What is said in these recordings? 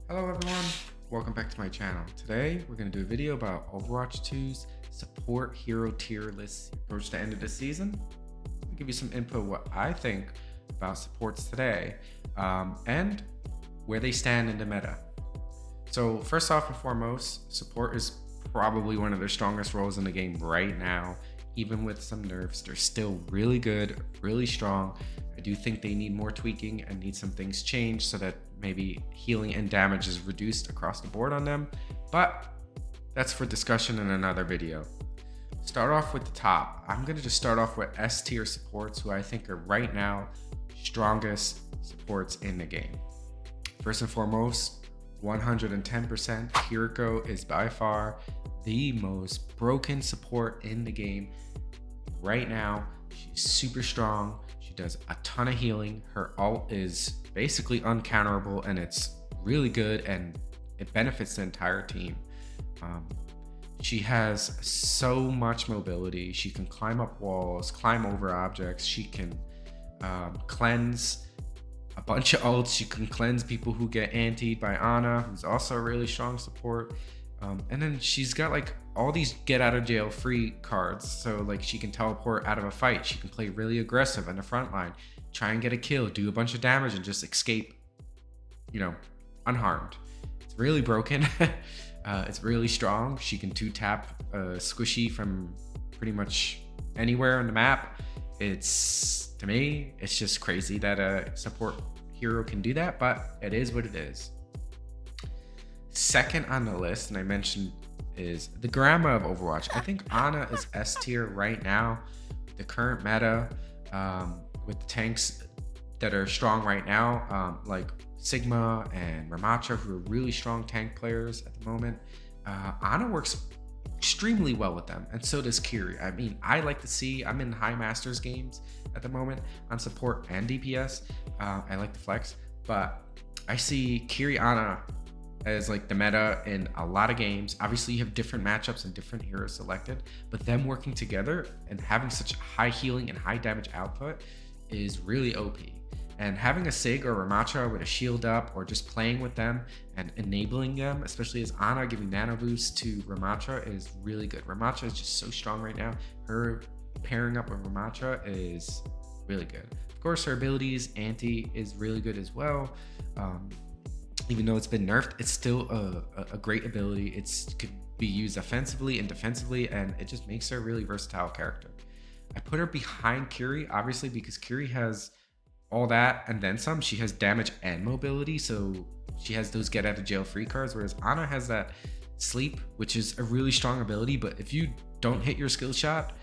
Hello everyone, welcome back to my channel. Today we're going to do a video about Overwatch 2's support hero tier list approach the end of the season. I'll give you some info what I think about supports today and where they stand in the meta. So first off and foremost, support is probably one of their strongest roles in the game right now. Even with some nerfs, they're still really good, really strong. I do think they need more tweaking and need some things changed so that maybe healing and damage is reduced across the board on them, but that's for discussion in another video. Start off with the top. I'm gonna just start off with S tier supports who I think are right now strongest supports in the game. First and foremost, 110%, Kiriko is by far the most broken support in the game right now. She's super strong. She does a ton of healing. Her ult is basically uncounterable and it's really good and it benefits the entire team. She has so much mobility. She can climb up walls, climb over objects. She can cleanse a bunch of ults. She can cleanse people who get antied by Ana, who's also a really strong support. And then she's got like all these get out of jail free cards. So like she can teleport out of a fight. She can play really aggressive in the front line, try and get a kill, do a bunch of damage and just escape, unharmed. It's really broken. It's really strong. She can 2-tap squishy from pretty much anywhere on the map. To me, it's just crazy that a support hero can do that, but it is what it is. Second on the list, and I mentioned, is the grandma of Overwatch. I think Ana is S tier right now. The current meta, with the tanks that are strong right now, like Sigma and Ramattra, who are really strong tank players at the moment. Ana works extremely well with them, and so does Kiri. I mean, I like to see, I'm in high masters games at the moment on support and DPS. I like to flex, but I see Kiri Ana as like the meta in a lot of games. Obviously you have different matchups and different heroes selected, but them working together and having such high healing and high damage output is really OP. And having a Sig or Ramattra with a shield up or just playing with them and enabling them, especially as Ana giving nano boost to Ramattra, is really good. Ramattra is just so strong right now. Her pairing up with Ramattra is really good. Of course, her abilities, anti, is really good as well. Even though it's been nerfed, it's still a great ability. It could be used offensively and defensively, and it just makes her a really versatile character. I put her behind Kiri, obviously, because Kiri has all that and then some. She has damage and mobility, so she has those get out of jail free cards, whereas Ana has that sleep, which is a really strong ability, but if you don't hit your skill shot,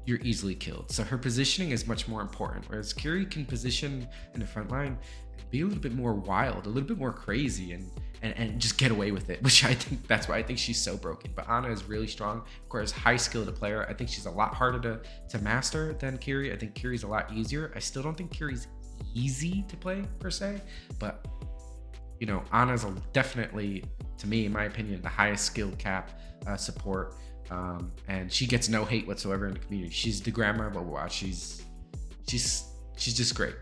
you're easily killed. So her positioning is much more important, whereas Kiri can position in the front line and be a little bit more wild, a little bit more crazy, and just get away with it, which I think that's why I think she's so broken. But Ana is really strong. Of course, high skilled player. I think she's a lot harder to master than Kiri. I think Kiri's a lot easier. I still don't think Kiri's easy to play per se, but Ana's definitely, to me, in my opinion, the highest skilled cap support. And she gets no hate whatsoever in the community. She's the grandma of Overwatch. She's just great.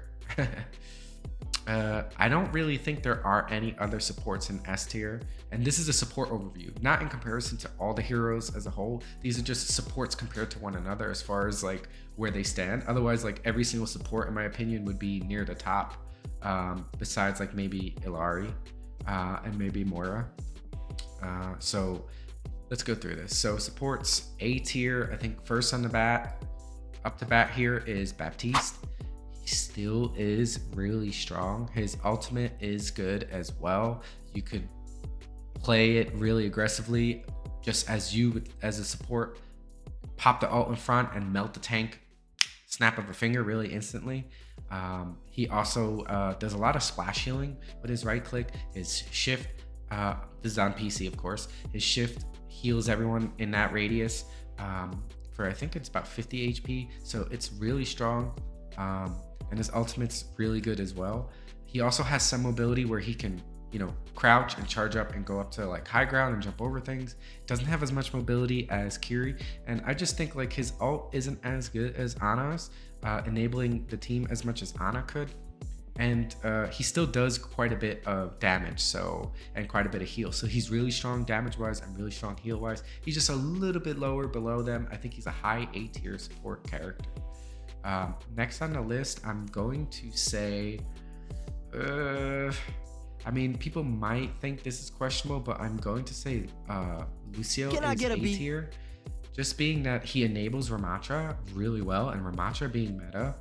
I don't really think there are any other supports in S tier, and this is a support overview, not in comparison to all the heroes as a whole. These are just supports compared to one another as far as like where they stand. Otherwise, like every single support, in my opinion, would be near the top, besides like maybe Illari and maybe Moira. So let's go through this. So supports A tier, I think first on the bat, up to bat here is Baptiste. He still is really strong. His ultimate is good as well. You could play it really aggressively, just as a support, pop the ult in front and melt the tank, snap of a finger really instantly. He also does a lot of splash healing with his right click. His shift, this is on PC of course, his shift heals everyone in that radius for I think it's about 50 HP, so it's really strong. And his ultimate's really good as well. He also has some mobility where he can, crouch and charge up and go up to like high ground and jump over things. Doesn't have as much mobility as Kiri, and I just think like his ult isn't as good as Ana's, enabling the team as much as Ana could. and he still does quite a bit of damage, and quite a bit of heal. So he's really strong damage wise and really strong heal wise. He's just a little bit lower below them. I think he's a high A tier support character. Next on the list, I'm going to say, I mean, people might think this is questionable, but I'm going to say Lucio is A tier. Just being that he enables Ramattra really well, and Ramattra being meta,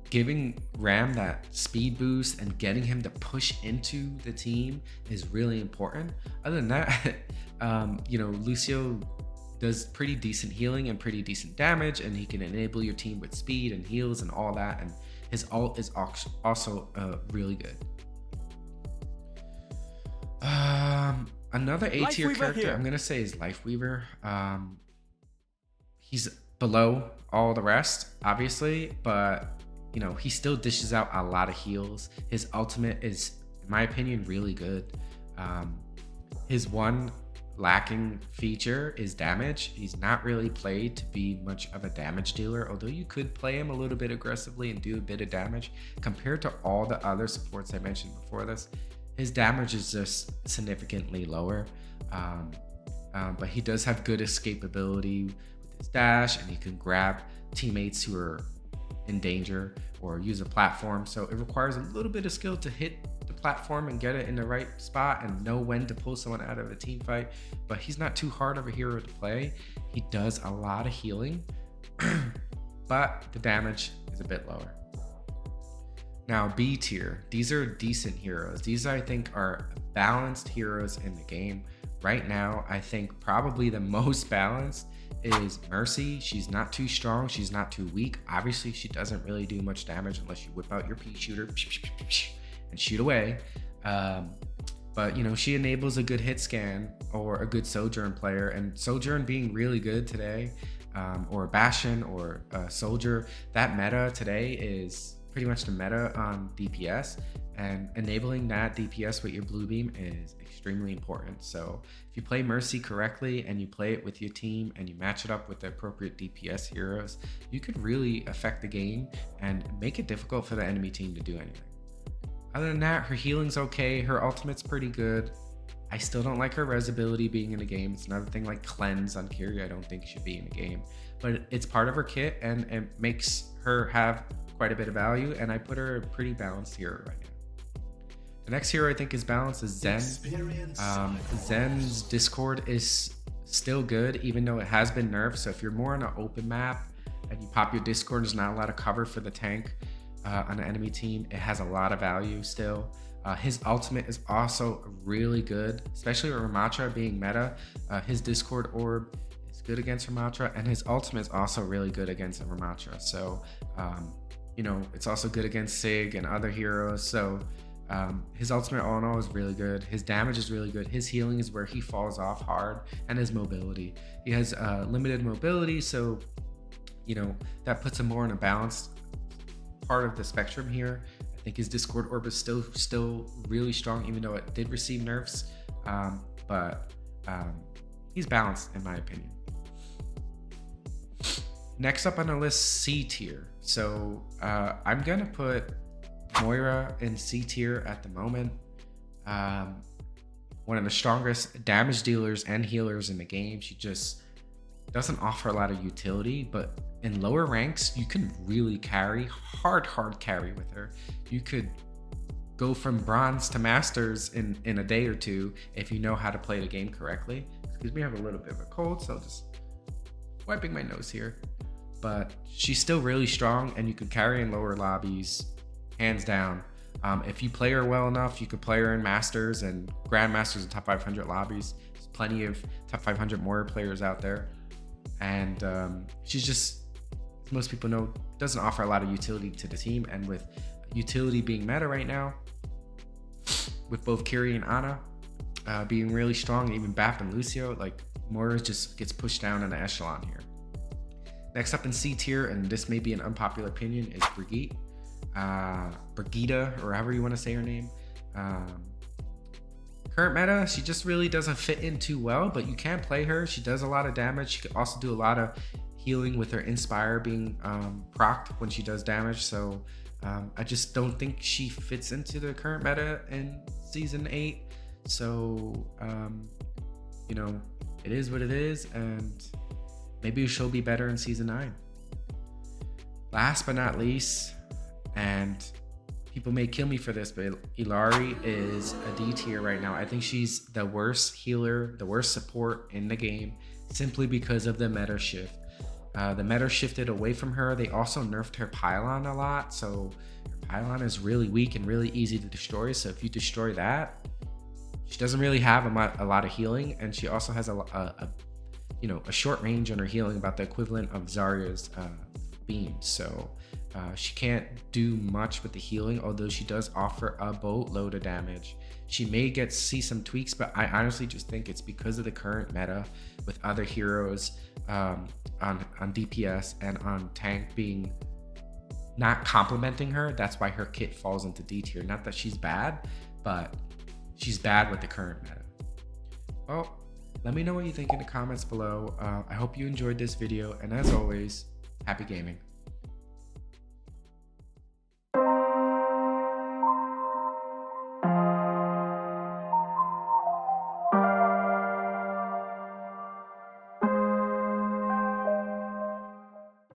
giving Ram that speed boost and getting him to push into the team is really important. Other than that, Lucio does pretty decent healing and pretty decent damage, and he can enable your team with speed and heals and all that, and his ult is also really good. Another A tier character here, I'm gonna say, is Lifeweaver. He's below all the rest, obviously, but he still dishes out a lot of heals. His ultimate is, in my opinion, really good. His one lacking feature is damage. He's not really played to be much of a damage dealer, although you could play him a little bit aggressively and do a bit of damage. Compared to all the other supports I mentioned before this, his damage is just significantly lower. But he does have good escapability with his dash, and he can grab teammates who are in danger or use a platform. So it requires a little bit of skill to hit the platform and get it in the right spot and know when to pull someone out of a team fight. But he's not too hard of a hero to play. He does a lot of healing, but the damage is a bit lower. Now, B tier, these are decent heroes. These, I think, are balanced heroes in the game. Right now, I think probably the most balanced is Mercy. She's not too strong, she's not too weak. Obviously, she doesn't really do much damage unless you whip out your pea shooter and shoot away. But she enables a good hit scan or a good Sojourn player, and Sojourn being really good today, or Bastion or Soldier, that meta today is pretty much the meta on DPS, and enabling that DPS with your blue beam is extremely important. So if you play Mercy correctly and you play it with your team and you match it up with the appropriate DPS heroes, you could really affect the game and make it difficult for the enemy team to do anything. Other than that, her healing's okay, her ultimate's pretty good. I still don't like her res ability being in the game. It's another thing like Cleanse on Kyrie I don't think should be in the game, but it's part of her kit and it makes her have quite a bit of value, and I put her a pretty balanced hero right now. The next hero I think is balanced is Zen. Zen's Discord is still good, even though it has been nerfed. So if you're more on an open map and you pop your Discord, there's not a lot of cover for the tank on an enemy team. It has a lot of value still. His ultimate is also really good, especially with Ramattra being meta. His Discord orb is good against Ramattra, and his ultimate is also really good against Ramattra. So it's also good against Sig and other heroes. So his ultimate all in all is really good. His damage is really good. His healing is where he falls off hard, and his mobility. He has limited mobility, so that puts him more in a balanced part of the spectrum here. I think his Discord orb is still really strong, even though it did receive nerfs. But he's balanced in my opinion. Next up on the list, C tier. So I'm gonna put Moira in C tier at the moment. One of the strongest damage dealers and healers in the game. She just doesn't offer a lot of utility, but in lower ranks, you can really carry, hard carry with her. You could go from bronze to masters in a day or two if you know how to play the game correctly. Excuse me, I have a little bit of a cold, so just wiping my nose here. But she's still really strong, and you can carry in lower lobbies, hands down. If you play her well enough, you could play her in Masters and Grandmasters and top 500 lobbies. There's plenty of top 500 Moira players out there. And she's just, as most people know, doesn't offer a lot of utility to the team. And with utility being meta right now, with both Kyrie and Ana being really strong, even Bap and Lucio, like Moira just gets pushed down in the echelon here. Next up in C tier, and this may be an unpopular opinion, is Brigitte. Brigitte, or however you want to say her name. Current meta, she just really doesn't fit in too well, but you can play her. She does a lot of damage. She can also do a lot of healing with her Inspire being procced when she does damage. So I just don't think she fits into the current meta in Season 8. So, you know, it is what it is, and maybe she'll be better in Season 9. Last but not least, and people may kill me for this, but Illari is a D tier right now. I think she's the worst healer, the worst support in the game, simply because of the meta shift. The meta shifted away from her. They also nerfed her pylon a lot, so her pylon is really weak and really easy to destroy. So if you destroy that, she doesn't really have a lot of healing, and she also has a short range on her healing, about the equivalent of Zarya's beam. So she can't do much with the healing, although she does offer a boatload of damage. She may see some tweaks, but I honestly just think it's because of the current meta with other heroes on DPS and on tank being not complementing her. That's why her kit falls into D tier. Not that she's bad, but she's bad with the current meta. Well, let me know what you think in the comments below. I hope you enjoyed this video, and as always, happy gaming.